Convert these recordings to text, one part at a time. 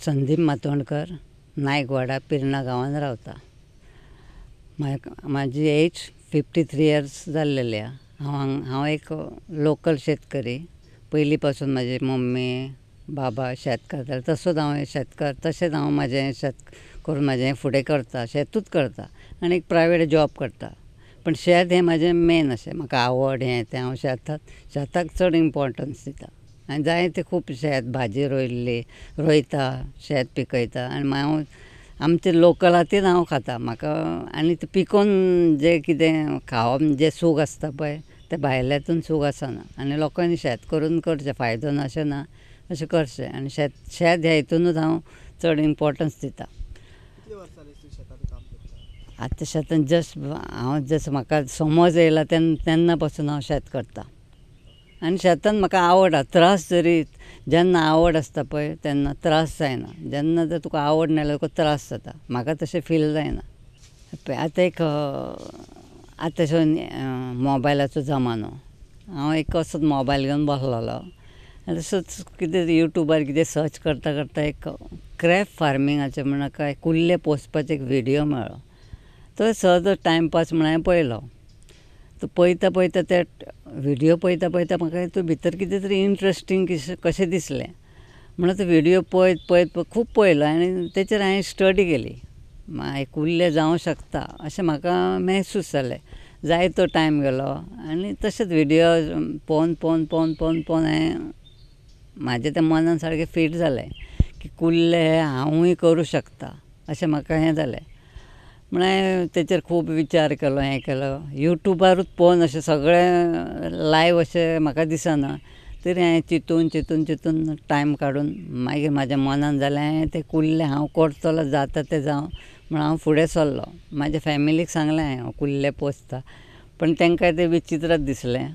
संदीप मातोंडकर नायकवाडा पिर्णा गांवांत रावता. म्हाजी एज 53 इयर्स जाल्लेली आहे. हांव एक लोकल शेतकरी. पयलीं पासून म्हाजी मम्मी बाबा शेत करताले तसोच हांव शेतकार तशेंच हांव म्हाजें शेत करून म्हाजें फुडें करता, शेतूच करता आनी एक प्रायवेट जॉब करता. पण शेत हें म्हाजें मेन अशें, म्हाका आवड हें तें. हांव शेताक चड इम्पॉर्टन्स दिता आनी जायते खूब शेत भाजी रोयता, शेत पिकयता आनी हांव आमचें लोकल तीच हांव खाता. म्हाका आनी तें पिकोवन जें कितें खावप जें सूख आसता पळय तें भायल्यातून सूख आसना. आनी लोकांनी शेत करून करचें, फायदो ना अशें ना, अशें करचें. आनी शेत ह्या हितूनूच हांव चड इम्पॉर्टन्स दिता. आतां शेतान म्हाका समज येयला तेन्ना पासून हांव शेत करतां. आनी शेतान म्हाका आवड आसा. त्रास जरी जेन्ना आवड आसता पळय तेन्ना त्रास जायना. जेन्ना जर तुका आवड ना जाल्यार तुका त्रास जाता. म्हाका तशें फील जायना. आतां मोबायलाचो जमानो. हांव एक असोच मोबायल घेवन बसलोलो आनी तसोच कितें युट्यूबार कितें सर्च करता करता एक क्रॅप फार्मिंगाचें म्हण कुल्ले पोसपाचो एक व्हिडियो मेळ्ळो. तो सहज टायमपास म्हण हांवें पळयलो. तो पळयता ते व्हिडियो पळयता म्हाका हितून भितर कितें तरी इंट्रस्टींग कशें दिसलें. म्हणून तो व्हिडियो पळयत खूब पळयलो आनी ताचेर हांवें स्टडी केली. कुल्ले जावं शकता अशें म्हाका महसूस जालें. जायतो टायम गेलो आनी तशेंच व्हिडियो पळोवन हांवें म्हाजें तें मनान सारकें फीट जालें की कुल्ले हे हांवूय करूं शकता अशें म्हाका हें जालें. म्हण हांवें ताचेर खूब विचार केलो, हें केलो. युट्यूबारूच पळोवन अशें सगळें लायव्ह अशें म्हाका दिसना. तरी हांवें चिंतून टायम काडून मागीर म्हाज्या मनान जालें हांवें तें कुल्ले हांव करतलो, जाता तें जावं म्हण हांव फुडें सरलो. म्हाज्या फॅमिलीक सांगलें हांवें कुल्ले पोसता. पण तांकां तें विचित्रच दिसलें.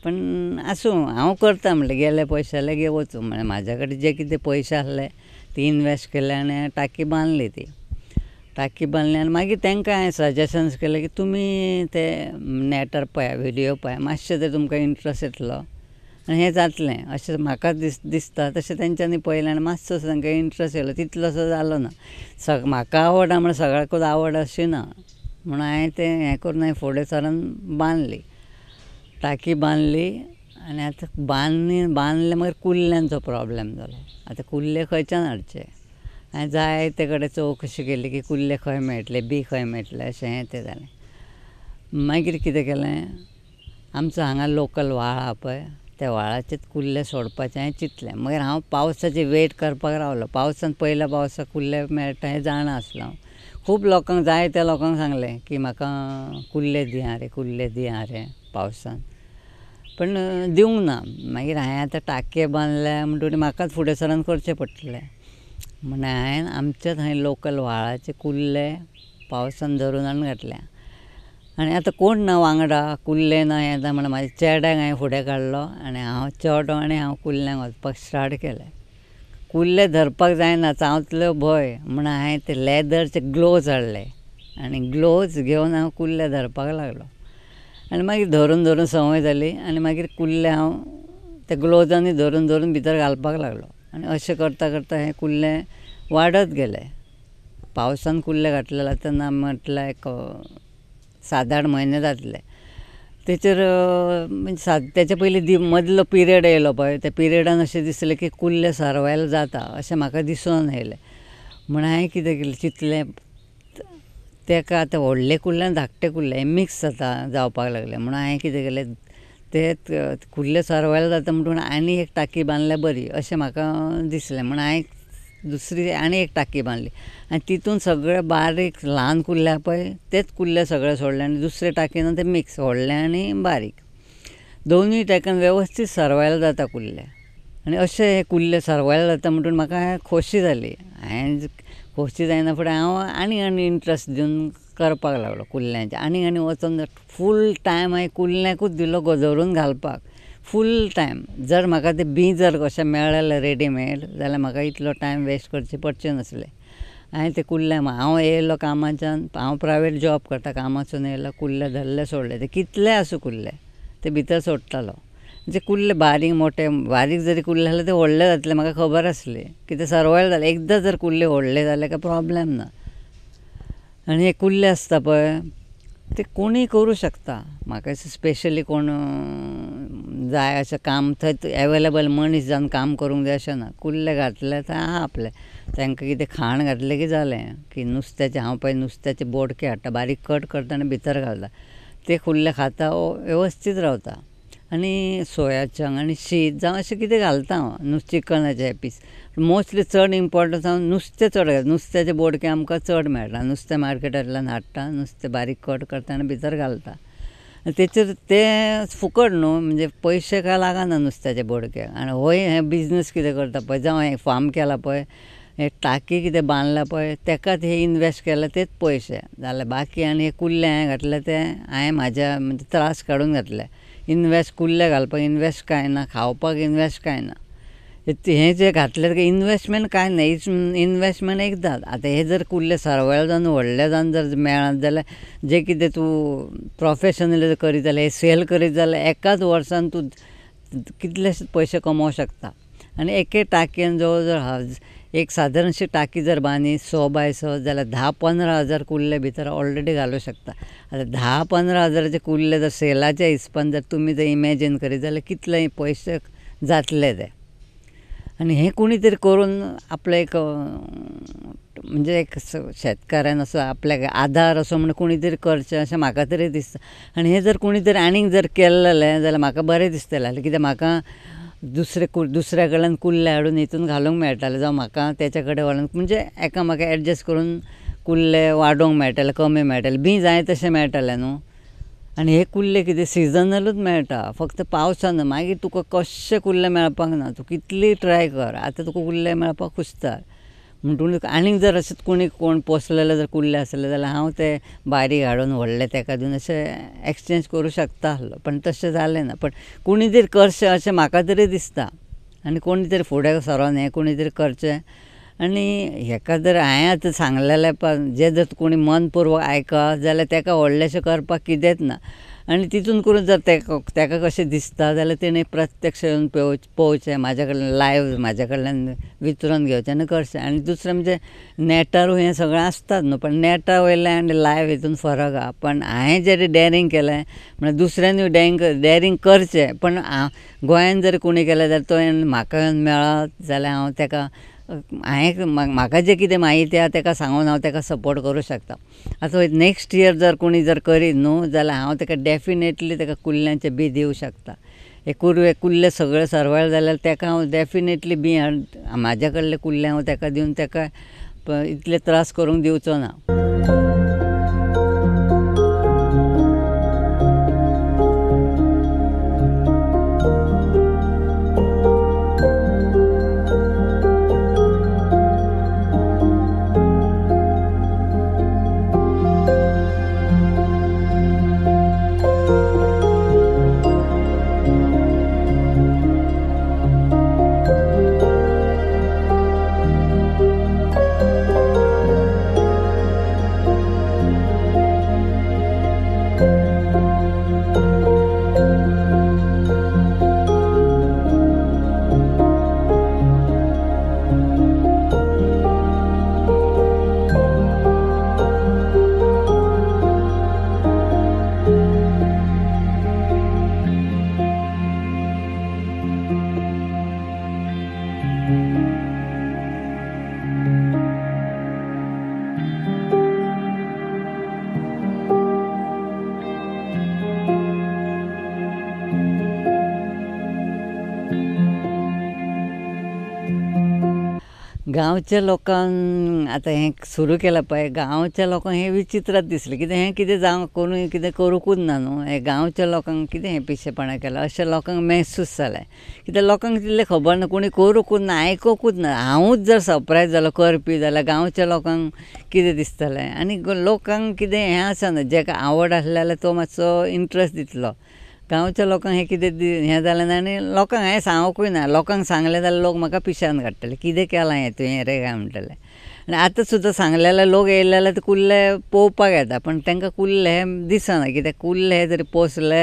पण आसूं हांव करता म्हणलें. गेले पयशे जाल्यार घे वचूं म्हणलें. म्हाज्या कडेन जे कितें पयशे आहले ती इनवॅस्ट केले आनी हांवें टाकी बांदली. टाकी बांदली आनी मागीर तांकां हांवें सजेशन्स केलें की तुमी ते नॅटार पळया, व्हिडियो पळया, मातशें तें तुमकां इंट्रस्ट येतलो आनी हें जातलें अशें म्हाका दिसता. तशें तेंच्यांनी पळयलें आनी मातसो तांकां इंट्रस्ट येयलो. तितलोसो जालो ना. म्हाका आवड आसा म्हण सगळ्याकूच आवड अशी ना. म्हणून हांवें तें हें करून हांवें फुडें सरून बांदली, टाकी बांदली. आनी आतां बांदलें मागीर कुल्ल्यांचो प्रॉब्लेम जालो. आतां कुल्ले खंयच्यान हाडचे. हांवें जायते कडेन चवकशी केली की कुल्ले खंय मेळटले, खंय मेळटले अशें हें तें जालें. मागीर कितें केलें, आमचो हांगा लोकल व्हाळ आसा पळय त्या व्हाळाचेच कुल्ले सोडपाचें हांवें चिंतलें. मागीर हांव पावसाची वेट करपाक रावलो. पयल्या पावसाक कुल्ले मेळटा हें जाणा हांव. खूब लोकांक जायत्या लोकांक सांगलें की म्हाका कुल्ले दिया रे पावसान. पण दिवंक ना. मागीर हांवें आतां टाकये बांदल्या म्हणटकीर म्हाकाच फुडें सरून करचें पडटलें. म्हण हांवें आमच्याच लोकल व्हाळाचे कुल्ले पावसान धरून हाडून घातल्या. आनी आतां कोण ना वांगडा, कुल्ले ना हें ना म्हण म्हाज्या चेड्याक हांवें फुडें काडलो आनी हांव चेडो आनी हांव कुल्ल्यांक वचपाक स्टार्ट केलें. कुल्ले धरपाक जायना, चावतलो भंय म्हण हांवें ते लॅदरचे ग्लोव्ज हाडले आनी ग्लोव्ज घेवन हांव कुल्ले धरपाक लागलो. आनी मागीर धरून संवय जाली आनी मागीर कुल्ले हांव ते ग्लोव्जांनी धरून भितर घालपाक लागलो. आनी अशें करता हें कुल्लें वाडत गेलें. पावसान कुल्ले घातलेले तेन्ना म्हटल्यार एक 7-8 म्हयने जातले. तेचे पयलीं मदलो पिरियड येयलो पळय, त्या पिरियडान अशें दिसलें की कुल्ले सर्वायव जाता अशें म्हाका दिसून येयलें. म्हण हांवें कितें केलें, चिंतलें ताका आतां व्हडले कुल्ले आनी धाकटे कुल्ले मिक्स जावपाक लागले. म्हणून हांवें कितें केलें, ते कुल्ले सर्वायव जाता म्हणून आनी एक टाकी बांदल्यार बरी अशें म्हाका दिसलें. म्हूण हांवें दुसरी आनी एक टाकी बांदली आनी तितून सगळे बारीक ल्हान कुल्ले आसा पळय तेच कुल्ले सगळे सोडले आनी दुसरे टाकयेन ते मिक्स, व्हडले आनी बारीक दोनूय टाकयेन वेवस्थीत सर्वायव जाता कुल्ले. आनी अशें हे कुल्ले सर्वायव जाता म्हणून म्हाका खोशी जाली. खोशी जायना फुडें हांव आनी इंट्रस्ट दिवन करपाक लागलो कुल्ल्यांचे. आनी वचून फूल टायम हांवें कुल्ल्यांकूच दिलो धरून घालपाक. Full time. जर म्हाका ते बी जर कशें मेळ्ळें रेडीमेड जाल्यार म्हाका इतलो टायम वेस्ट करचें पडचें नासलें. हांवें ते कुल्ले हांव येयलो कामाच्यान, हांव प्रायवेट जॉब करता, कामासून येयलो कुल्ले धरले सोडले. ते कितले आसूं कुल्ले ते भितर सोडटालो. म्हणजे कुल्ले बारीक जरी कुल्ले जाल्यार ते व्हडले जातले म्हाका खबर आसली, कितें सर्वायव जालें. एकदां जर कुल्ले व्हडले जाले काय प्रॉब्लेम ना. आनी हे कुल्ले आसता पळय ते कोणीय करूं शकता. म्हाका स्पेशली कोण जाय अशें काम थंय एवेलेबल मनीस जावन काम करूंक जाय अशें ना. कुल्ले घातले थंय आहा आपले. तांकां कितें खाण घातलें की जालें, की नुस्त्याचें हांव पळय नुस्त्याचे बोडके हाडटा, बारीक कट करता आनी भितर घालता. ते कुल्ले खाता वेवस्थीत रावता. आनी सोया चंक आनी शीत जावं अशें कितें घालता हांव चिकनाचे पीस. मोस्टली चड इम्पॉर्टन्स हांव नुस्तें चड घालता. नुस्त्याचे बोडके आमकां चड मेळटा. नुस्तें मार्केटांतल्यान हाडटा, नुस्तें बारीक कट करता आनी भितर घालता. तेचेर ते फुकट न्हू, म्हणजे पयशे काय लागना नुस्त्याचे बोडक्याक. आनी होय हें बिजनस कितें करता पळय, जावं हें फार्म केला पळय, हे टाकी कितें बांदला पळय ताकाच हे इनवॅस्ट केला तेच पयशे जाले. बाकी आनी हे कुल्ले हांवें घातले ते हांवें म्हाज्या म्हणजे त्रास काडून घातले. इनवॅस्ट कुल्ले घालपाक इनवॅस्ट कांय ना, खावपाक इनवॅस्ट कांय ना. हे जे घातले तेका इनवॅस्टमेंट कांय ना, इनवॅस्टमेंट एकदांच. आतां हे जर कुल्ले सर्वायव जावन व्हडले जावन जर मेळत जाल्यार जे कितें तूं प्रोफेशनली करीत जाल्यार हे सेल करीत जाल्यार एकाच वर्सान तूं कितलेशे पयशे कमोवंक शकता. आनी एके टाकयेन जवळ जवळ एक सादारणशी टाकी जर बांदी 100x100 जाल्यार 10-15 हजार कुल्ले भितर ऑलरेडी घालूंक शकता. आतां 10-15 हजाराचे कुल्ले जर सेलाच्या हिसपान जर तुमी जर इमॅजीन करीत जाल्यार कितले पयशे जातले ते. आनी हें कोणी तरी करून आपलो एक म्हणजे एक शेतकाऱ्यान असो आपल्याक आधार असो म्हणून कोणी तरी करचें अशें म्हाका तरी दिसता. आनी हें जर कोणी तरी आनीक जर केलें जाल्यार म्हाका बरें दिसतलें. कित्याक म्हाका दुसऱ्या कडल्यान कुल्ले हाडून हितून घालूंक मेळटाले, जावं म्हाका तेच्या कडेन व्हरून म्हणजे म्हाका एडजस्ट करून कुल्ले वाडोवंक मेळटाले, कमी मेळटाले, जाय तशें मेळटाले न्हू. आनी हे कुल्ले कितें सिजनलूच मेळटा, फक्त पावसान. मागीर तुका कशे कुल्ले मेळपाक ना, तूं कितलीय ट्राय कर, आतां तुका कुल्ले मेळपाक कुसतात. म्हणटून आनीक जर अशें कोण पोसलेले जर कुल्ले आसले जाल्यार हांव ते बारीक हाडून व्हडले ताका दिवन अशें एक्सचेंज करूं शकता आसलो. पण तशें जालें ना. पण कोणी तरी करचें अशें म्हाका तरी दिसता. आनी कोणी तरी फुडें सरोन हें कोणी तरी करचें. आनी हेका जर हांवें आतां सांगलेलें जें जर कोणी मनपूर्वक आयकत जाल्यार ताका व्हडलेशें करपाक कितेंच ना. आनी तितून करून जर ताका कशें दिसता जाल्यार तेणें प्रत्यक्ष येवन पळोवचें, म्हाज्या कडल्यान लायव्ह म्हाज्या कडल्यान विचरून घेवचें आनी करचें. आनी दुसरें म्हणजे नॅटारूय हें सगळें आसतात न्हू, पण नॅटा वयलें आनी लायव्ह हितून फरक आसा. पण हांवें जें डॅरिंग केलें म्हणल्यार दुसऱ्यांनी डॅरिंग करचें. पण गोंयांत जर कोणी केलें जाल्यार तो म्हाका मेळत जाल्यार हांव ताका म्हाका जें कितें म्हायती आसा ताका सांगून हांव ताका सपोर्ट करूं शकता. आतां नॅक्स्ट इयर जर कोणी जर करीत न्हू जाल्यार हांव ताका डेफिनेटली ताका कुल्ल्यांचें बी दिवं शकता. हे कुल्ले सगळे सर्वायव जाल्यार ताका हांव डेफिनेटली म्हाज्या कडले कुल्ले हांव ताका दिवन ताका इतले त्रास करूंक दिवचो ना. गांवच्या लोकांक आतां हें सुरू केलां पळय, गांवच्या लोकांक हें विचित्रच दिसलें. हें कितें जावं कोणूय कितें करूंकूच ना न्हू. हें गांवच्या लोकांक कितें हें पिशेपणां केलां अशें लोकांक महसूस जालें. कित्याक लोकांक तितलें खबर ना, कोणी करूंकूच ना, आयकूंकूच ना. हांवूच जर सरप्रायज जालो करपी जाल्यार गांवच्या लोकांक कितें दिसतलें. आनी लोकांक कितें हें आसना, जेका आवड आसली जाल्यार तो मातसो इंट्रस्ट दितलो. गांवच्या लोकांक हें कितें हें जालें ना. आनी लोकांक हांवें सांगोकूय ना. लोकांक सांगलें जाल्यार लोक म्हाका पिश्यान काडटले, कितें केलां हें तुवें रे काय म्हणटले. आनी आतां सुद्दां सांगलें जाल्यार लोक येयले जाल्यार ते कुल्ले पळोवपाक येता, पण तांकां कुल्ले हें दिसना. कित्याक कुल्ले हे जरी पोसले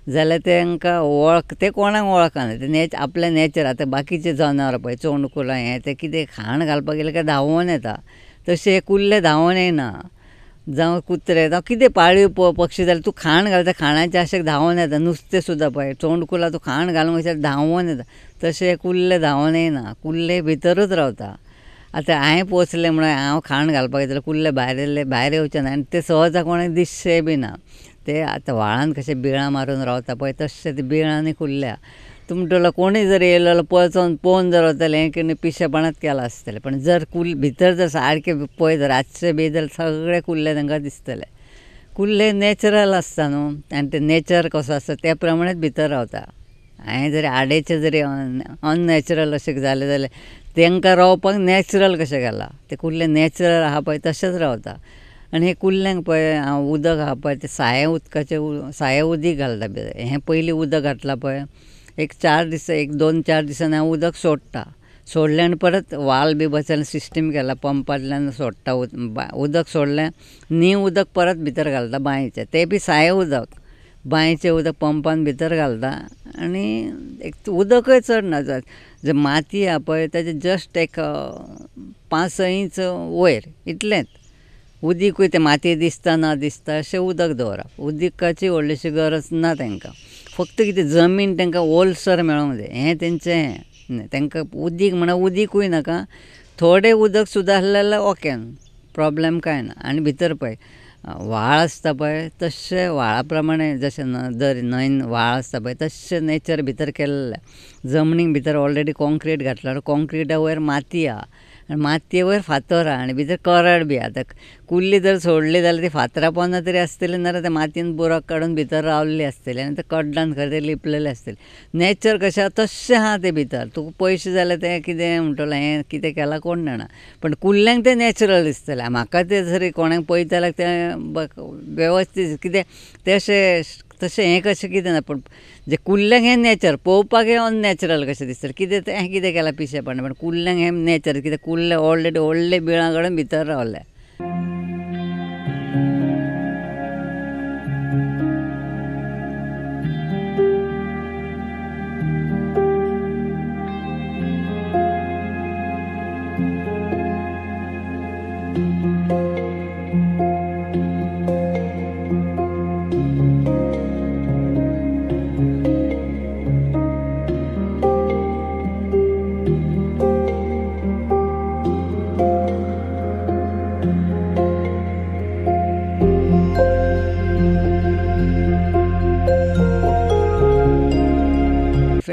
जाल्यार तांकां ते कोणाक वळखना ते आपलें नेचर. आतां बाकीचे जनावरां पळय चोंडकुलां हें ते कितें खाण घालपाक गेलें काय धांवून येता, तशें हे कुल्ले धांवून येना. जावं कुत्रे जावं कितें पाळीव पक्षी जाल्यार तूं खाण घालता खाणाच्या आशेक धांवून येता. नुस्तें सुद्दां पळय चोंडकुलां तूं खाण घालूंक वयल्यार धांवून येता, तशें हे कुल्ले धांवून येना. कुल्ले भितरूच रावता. आतां हांवें पोसलें म्हणून हांव खाण घालपाक येतलें कुल्ले भायर येवचे ना आनी ते सहजा कोणाक दिसचेय बी ना. ते आतां व्हाळान कशे बिळां मारून रावता पळय तशें ते बिळांनी कुल्ल्या. तुमटलो कोणीय जर येयलो जाल्यार पळोवन जर वतलें हें कितें पिशेपणांच केलां आसतलें. पण जर भितर जर सारकें पळयत रातचे बी जाल्यार सगळे कुल्ले तांकां दिसतले. कुल्ले नॅचरल आसता न्हू आनी ते नेचर कसो आसता त्या प्रमाणेच भितर रावता. हांवें जरी आडेचे जरी अननॅचरल अशें जालें जाल्यार तांकां रावपाक नॅचरल कशें गेलां. ते कुल्ले नॅचरल आहा पळय तशेंच रावता. आनी हे कुल्ल्यांक पळय हांव उदक आहा पळय ते साये उदीक घालता भितर. हें पयलीं उदक घातलां पळय एक 2-4 दिसांनी हांव उदक सोडटा. सोडलें आनी परत वाल बी बसयलें सिस्टम केला पंपांतल्यान सोडटा उदक सोडलें न्ही उदक परत भितर घालता बांयचें. तें बी साये उदक बांयचें उदक पंपान भितर घालता आनी एक उदकय चड ना. जर माती आहा पळय ताजे जस्ट एक 5-6 इंच वयर इतलेंच. उदीकूय ते माती दिसता ना दिसता अशें उदक दवरप. उदकाची व्हडलीशी गरज ना तांकां. फक्त कितें जमीन तांकां ओलसर मेळोंक जाय हें तेंचें हें. तांकां उदीक म्हणल्यार उदीकूय नाका, थोडें उदक सुद्दां आसलें जाल्यार ओके प्रॉब्लेम कांय ना. आनी भितर पळय व्हाळ आसता पळय तशें व्हाळा प्रमाणें जशें न्हंयन व्हाळ आसता पळय तशें नेचर भितर केल्लें. जमनीक भितर ऑलरेडी कॉंक्रीट घातला. कॉंक्रिटा वयर माती आहा आनी मातये वयर फातर आहा आनी भितर करड बी आहा. कुल्ली जर सोडली जाल्यार ती फातरा पोंदा तरी आसतली नाल्यार ते मातयेन बुरक काडून भितर रावल्ली आसतली आनी ते कड्डान खंय तरी लिपलेले आसतले. नेचर कशें आहा तशें आहा ते भितर. तुका पयशे जाल्यार तें कितें म्हणटलो हें कितें केलां कोण जाणा. पण कुल्ल्यांक तें नॅचरल दिसतलें. म्हाका तें जरी कोणाक पळयता जाल्यार तें वेवस्थीत कितें तें तशें हें कशें कितें ना. पूण जे कुल्ल्यांक हें नॅचर पळोवपाक हें अननॅचरल कशें दिसतलें. कितें हें कितें केलां पिशेपणां. पण कुल्ल्यांक हें नॅचर कितें कुल्ले ऑलरेडी व्हडले बिळां कडेन भितर रावले.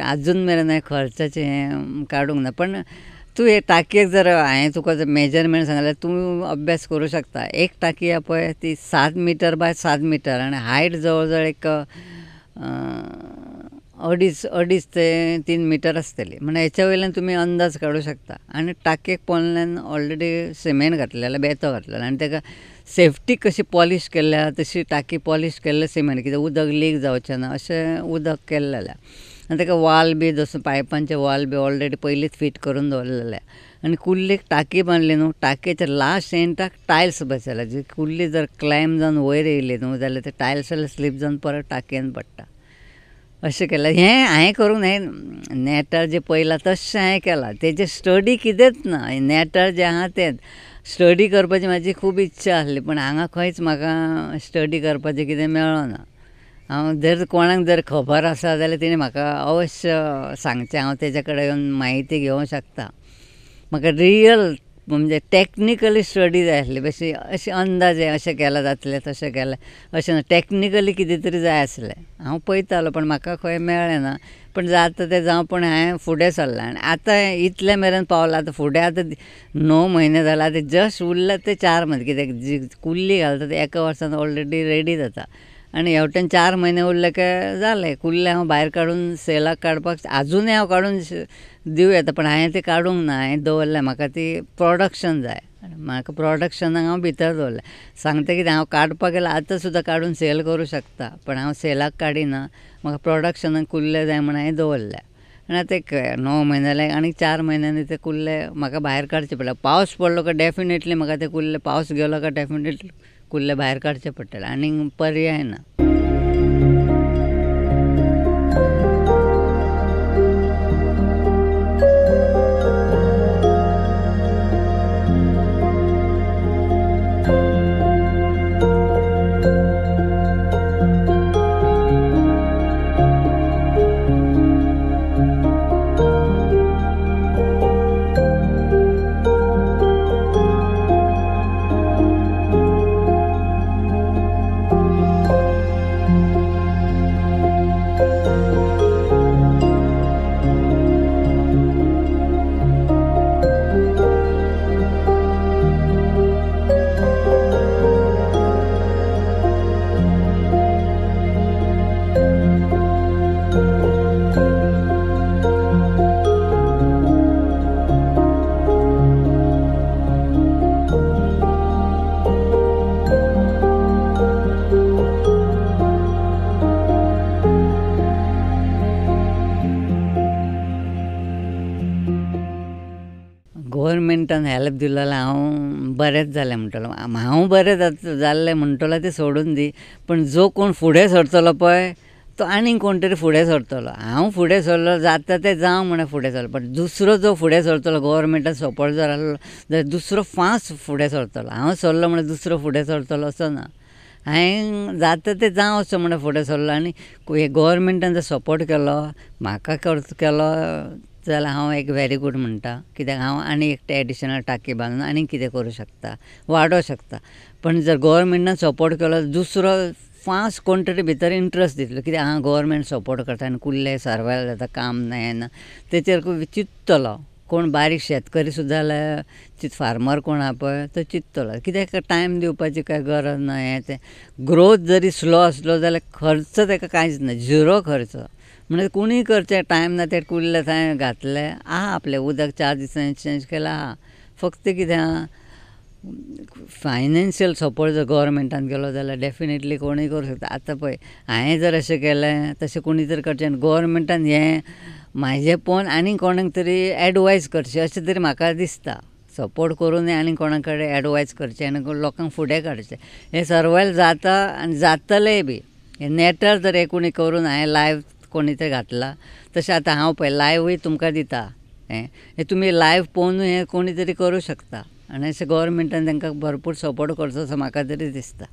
अजून मेरेन हांवें खर्चाचें हें काडूंक ना. पण तूं हे टाकयेक जर हांवें तुका जर मेजरमेंट सांगलें जाल्यार तूं अभ्यास करूं शकता. एक टाकी आहा पळय ती 7 मीटर बाय 7 मीटर आनी हायट जवळ जवळ एक 2.5 ते 3 मीटर आसतली. म्हणल्यार हेच्या वयल्यान तुमी अंदाज काडूं शकता. आनी टाकयेक पोंदल्यान ऑलरेडी सिमेंट घातलेलें बेतो घातलेलो आनी ताका सेफ्टी कशी पॉलिश केल्ल्या तशी टाकी पॉलिश केल्लें सिमेंट कितें उदक लीक जावचें ना अशें उदक केल्लें. आनी ताका वाल बी जसो पायपांचे वाल बी ऑलरेडी पयलींच फीट करून दवरलेले. आनी कुल्लीक टाकी बांदली न्हू टाकयेच्या लास्ट एंडाक टायल्स बसयला. जी कुल्ली जर क्लायंब जावन वयर येयली न्हू जाल्यार ते टायल्स स्लीप जावन परत टाकयेन पडटा. अशें केलें. हें हांवें करूंक ना. नॅटार जें पळयलां तशें हांवें केलां. तेजें स्टडी कितेंच ना. नॅटार जें आहा तेंच स्टडी करपाची म्हाजी खूब इच्छा आसली. पण हांगा खंयच म्हाका स्टडी करपाचें कितें मेळ्ळो ना. हांव जर कोणाक जर खबर आसा जाल्यार तिणें म्हाका अवश्य सांगचें. हांव तेजे कडेन येवन म्हायती घेवंक शकता. म्हाका रियल म्हणजे टॅक्निकली स्टडी जाय आसली. बेश्टी अशें अंदाजे अशें केल्यार जातलें तशें केलें अशें ना. टॅक्निकली कितें तरी जाय आसलें. हांव पळयतालो पण म्हाका खंय मेळ्ळें ना. पण जाता तें जावं पूण हांवें फुडें सरलां आनी आतां इतले मेरेन पावलां. आतां फुडें आतां 9 म्हयने जाला. आतां जस्ट उरला ते 4 म्हयने. कित्याक जी कुल्ली घालता ती एका वर्सान ऑलरेडी रेडी जाता आनी हेवटेन 4 म्हयने उरले काय जालें. कुल्ले हांव भायर काडून सेलाक काडपाक आजुनूय हांव काडून दिवं येता. पण हांवें ती काडूंक ना. हांवें दवरल्या. म्हाका ती प्रोडक्शन जाय. म्हाका प्रोडक्शनाक हांव भितर दवरलें. सांगता कितें हांव काडपाक गेल्यार आतां सुद्दां काडून सेल करूं शकता. पण हांव सेलाक काडिना. म्हाका प्रोडक्शनाक कुल्ले जाय म्हूण हांवें दवरल्या. आनी आतां एक 9 म्हयने जाले आनी 4 म्हयन्यांनी ते कुल्ले म्हाका भायर काडचे पडले. पावस पडलो काय डेफिनेटली म्हाका ते कुल्ले पावस गेलो काय डेफिनेटली कुल्ले भायर काडचे पडटले. आनीक पर्याय ना. गव्हर्मेंटान हेल्प दिलो जाल्यार हांव बरेंच जालें म्हणटलो. हांव बरें जाल्लें म्हणटलो तें सोडून दी, पण जो कोण फुडें सरतलो पळय तो आनीक कोण तरी फुडें सरतलो. हांव फुडें सरलो जाता तें जावं म्हणून फुडें सरलो, पण दुसरो जो फुडें सरतलो गव्हर्मेंटान सपोर्ट जर आसलो जाल्यार दुसरो फास्ट फुडें सरतलो. हांव सरलो म्हणून दुसरो फुडें सरतलो असो ना. हांवें जाता तें जावं असो म्हणून फुडें सरलो आनी गव्हर्मेंटान जर सपोर्ट केलो म्हाका केलो जाल्यार हांव एक व्हेरी गूड म्हणटा. कित्याक हांव आनी एक एडिशनल टाकी बांदून आनीक कितें करूं शकता, वाडोवं शकता. पण जर गव्हर्मेंटान सपोर्ट केलो दुसरो फास्ट कोण तरी भितर इंट्रस्ट दितलो, कित्याक गव्हर्मेंट सपोर्ट करता आनी कुल्ले सर्वायव जाता, काम ना हें ना तेचेर चिंततलो. कोण बारीक शेतकरी सुद्दां जाल्यार फार्मर कोण आहा पळय तो चिंततलो, कित्याक टायम दिवपाची कांय गरज ना. हें तें ग्रोथ जरी स्लो आसलो जाल्यार खर्च ताका कांयच ना, झिरो खर्च. म्हणजे कोणूय करचें, टायम ना ते कुल्ले थंय घातले आहा, आपलें उदक 4 दिसांनी चेंज केलां आहा. फक्त कितें आहा, फायनान्शियल सपोर्ट जर गव्हर्मेंटान केलो जाल्यार डेफिनेटली कोणूय करूं शकता. आतां पळय हांवें जर अशें केलें तशें कोणी तरी करचें आनी गव्हर्मेंटान हें म्हाजें पोवन आनी कोणाक तरी एडवायस करचें अशें तरी म्हाका दिसता. सपोर्ट करून आनी कोणा कडेन एडवायस करचें आनी लोकांक फुडें काडचें. हें सर्वायव जाता आनी जातलेंय बी. हें नॅटार जर हें कोणी करून हांवें लायव्ह कोणी तरी घातलां, तशें आतां हांव पळय लायव्हूय तुमकां दिता. हें तुमी लायव्ह पळोवनूय हें कोणी तरी करूं शकता आनी अशें गव्हर्मेंटान तांकां भरपूर सपोर्ट करचो असो म्हाका तरी दिसता.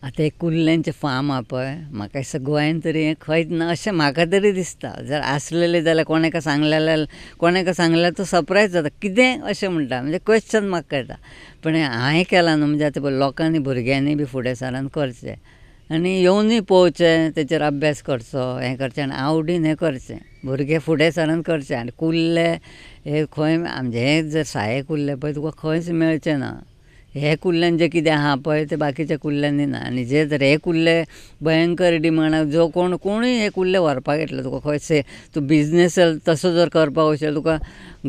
आतां एक कुल्ल्यांचें फार्म आहा पळय, म्हाका दिसता गोंयान तरी हें खंयच ना अशें म्हाका तरी दिसता. जर आसलेलें जाल्यार कोणाका सांगलें तो सरप्रायज जाता, कितें अशें म्हणटा, म्हणजे क्वेश्चन म्हाका येता. पण हांवें केलां न्हू, म्हणजे आतां लोकांनी भुरग्यांनी बी फुडें सरान करचें आनी येवनूय पळोवचें, तेचेर अभ्यास करचो, हें करचें आनी आवडीन हें करचें. भुरगे फुडें सरान करचें आनी कुल्ले हे खंय आमचे हे जर साये कुल्ले पळय तुका खंयच मेळचें ना. हे कुल्ल्यान जें कितें आहा पळय तें बाकीच्या कुल्ल्यांनी ना. आनी जे जर हे कुल्ले भयंकर डिमांड, जो कोणूय हे कुल्ले व्हरपाक येतलो तुका खंय तूं बिजनेस तसो जर करपाक वचत तुका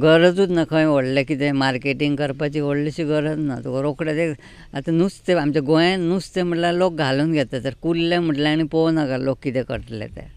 गरजूच ना खंय व्हडलें कितें मार्केटींग करपाची व्हडलीशी गरज ना. तुका रोखडेंच आतां नुस्तें आमच्या गोंयांत नुस्तें म्हणल्यार लोक घालून घेता, तर कुल्ले म्हटल्यार आनी पळोवनाका लोक कितें करतले ते.